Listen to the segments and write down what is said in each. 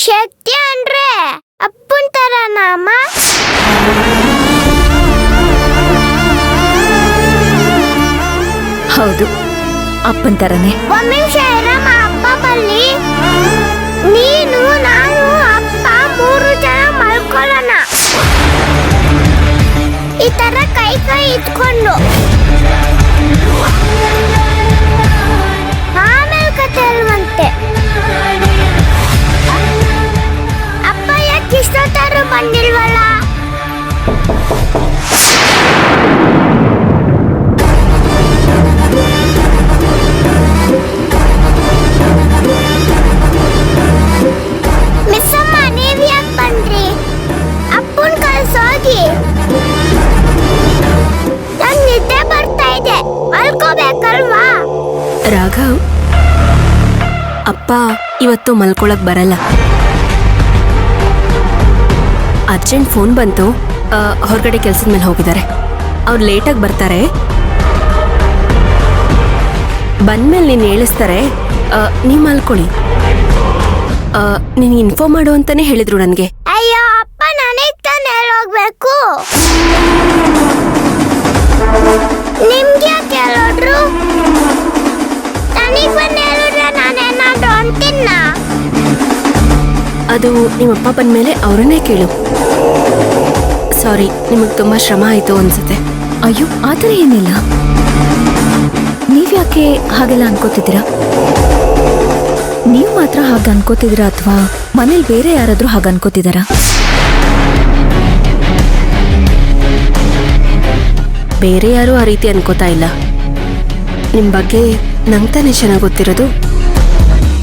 ಶಕ್ತಿ ಅಂದ್ರೆ ಅಪ್ಪನ್ ತರ ನಾಮ. ಹೌದು, ಅಪ್ಪನ್ ತರನೇ. ಒಂದ್ ನಿಮಿಷ ಇರಮ್ಮ, ಅಪ್ಪ ಬಲ್ಲಿ. ನೀನು, ನಾನು, ಅಪ್ಪ 3 ಜನ ಮಲ್ಕೊಳ್ಳೋಣ. ಈ ತರ ಕೈ ಇಟ್ಕೊಂಡು ಆಮೇಲೆ ಕತೆ ಅಲ್ವಂತೆ. ಅಪ್ಪ ಯಾಕೆ ಇಷ್ಟೊತ್ತಾರು ಬಂದಿಲ್ವಲ್ಲ? ಮಿಸ್ ಅಮ್ಮ, ನೀವ್ ಯಾಕೆ ಬಂದ್ರಿ? ಅಪ್ಪನ್ ಕಳ್ಸೋಗಿ. ನಂಗ್ ನಿದ್ದೆ ಬರ್ತಾ ಇದೆ, ಮಲ್ಕೋಬೇಕಲ್ವಾ? ರಾಘವ್, ಅಪ್ಪ ಇವತ್ತು ಮಲ್ಕೊಳಕ್ ಬರಲ್ಲ. ಅರ್ಜೆಂಟ್ ಫೋನ್ ಬಂತು, ಹೊರಗಡೆ ಕೆಲ್ಸದ ಮೇಲೆ ಹೋಗಿದ್ದಾರೆ. ಅವ್ರು ಲೇಟಾಗಿ ಬರ್ತಾರೆ. ಬಂದ್ಮೇಲೆ ನೀನು ಹೇಳಿಸ್ತಾರೆ, ನೀವು ಮಲ್ಕೊಳ್ಳಿ. ನೀನು ಇನ್ಫಾರ್ಮ್ ಮಾಡು ಅಂತಾನೆ ಹೇಳಿದ್ರು ನನಗೆ. ಅಯ್ಯೋ ಅಪ್ಪ, ನನಗ್ ತಾನೇ ಹೋಗ್ಬೇಕು. ನಿಮ್ಗೆ ಯಾಕೆ ಹೇಳೋದ್ರು? ನನಗ್ ಬಂದು ಹೇಳಿದ್ರೆ ನಾನೇನಾದ್ರು ಅಂತೀನ? ಅದು ನಿಮ್ಮಪ್ಪ ಬಂದ್ಮೇಲೆ ಅವರನ್ನೇ ಕೇಳು. ಸಾರಿ, ನಿಮಗೆ ತುಂಬ ಶ್ರಮ ಆಯಿತು ಅನ್ಸುತ್ತೆ. ಅಯ್ಯೋ, ಆ ಥರ ಏನಿಲ್ಲ. ನೀವ್ಯಾಕೆ ಹಾಗೆಲ್ಲ ಅನ್ಕೋತಿದ್ದೀರಾ? ನೀವು ಮಾತ್ರ ಹಾಗೆ ಅನ್ಕೋತಿದ್ದೀರಾ ಅಥವಾ ಮನೇಲಿ ಬೇರೆ ಯಾರಾದ್ರೂ ಹಾಗೆ ಅನ್ಕೋತಿದ್ದಾರಾ? ಬೇರೆ ಯಾರೂ ಆ ರೀತಿ ಅನ್ಕೋತಾ ಇಲ್ಲ. ನಿಮ್ಮ ಬಗ್ಗೆ ನಂಗೆ ತಾನೇ ಚೆನ್ನಾಗಿ ಗೊತ್ತಿರೋದು.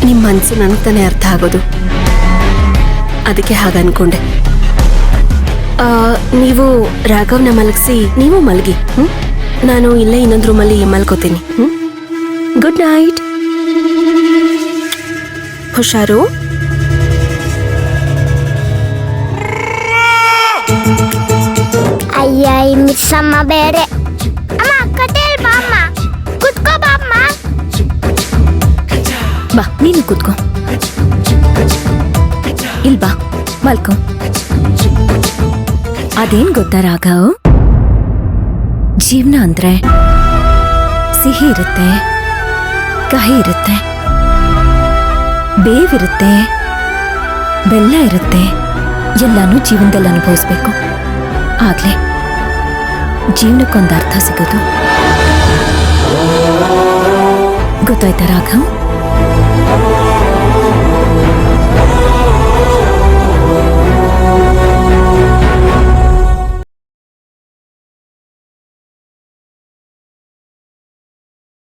ನಿಮ್ಮ ಮನಸ್ಸು ನನಗೆ ತಾನೇ ಅರ್ಥ ಆಗೋದು. ಅದಕ್ಕೆ ಹಾಗೆ ಅನ್ಕೊಂಡೆ. ನೀವು ರಾಘವ್ನ ಮಲಗಿಸಿ ನೀವು ಮಲಗಿ. ನಾನು ಇಲ್ಲೇ ಇನ್ನೊಂದು ರೂಮಲ್ಲಿ ಮಲ್ಕೋತೀನಿ. Good night. ಹುಷಾರು. ಅಯ್ಯ, ಈ ಮಿಸ್ ಅಮ್ಮ ಬೇರೆ. ಅಮ್ಮ, ಕತೆ ಬಾ ಅಮ್ಮ, ಕುತ್ಕೋ ಬಾ ಅಮ್ಮ. ಬಾ, ನೀನು ಕೂತ್ಕೋ. ಇಲ್ ಬಾ, ಮಲ್ಕೋ. ಅದೇನ್ ಗೊತ್ತಾ ರಾಘವ್, ಜೀವನ ಅಂದ್ರೆ ಸಿಹಿ ಇರುತ್ತೆ, ಕಹಿ ಇರುತ್ತೆ, ಬೇವಿರುತ್ತೆ, ಬೆಲ್ಲ ಇರುತ್ತೆ. ಎಲ್ಲಾನು ಜೀವನದಲ್ಲಿ ಅನುಭವಿಸ್ಬೇಕು. ಆಗ್ಲೇ ಜೀವನಕ್ಕೊಂದು ಅರ್ಥ ಸಿಗೋದು. ಗೊತ್ತಾಯ್ತಾ ರಾಘವ್?